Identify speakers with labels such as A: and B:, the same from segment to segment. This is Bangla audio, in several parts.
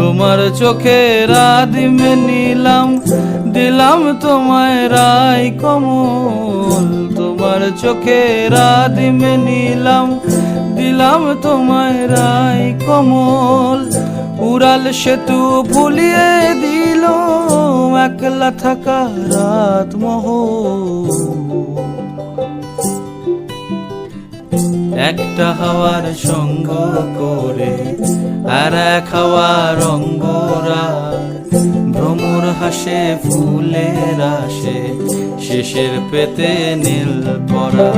A: তোমার চোখের আদিমে নিলাম, দিলাম তোমায় রাই কমল। তোমার চোখের আদিমে নিলাম, দিলাম তোমায় রাই কমল। উড়াল সেতু ভুলিয়ে দিল একলা থাকা রাত মহল। একটা হাওয়ার সঙ্গ করে আর এক হাওয়ার অঙ্গরা, ভ্রমর হাসে ফুলের আসে, শেষের পেতে নীল পরা।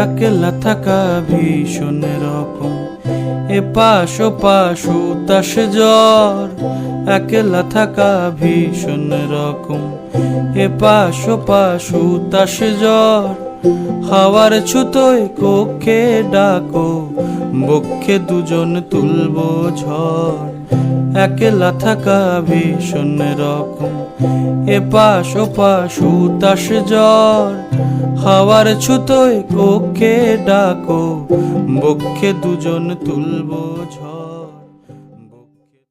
A: একলা থাকা ভীষণ রকম, এপাশ ওপাশ উতাস জ্বর। একলা থাকা ভীষণ রকম, এপাশ ওপাশ উতাস জ্বর। হাওয়ার ছুতোয় কক্ষে ডাকো, বক্ষে দুজন তুলবো ঝড়। একলা থাকা ভীষণ রকম, এপাশ ওপাশ উতাস জ্বর। হাওয়ার ছুতোয় কক্ষে ডাকো, বক্ষে দুজন তুলবো ঝড়।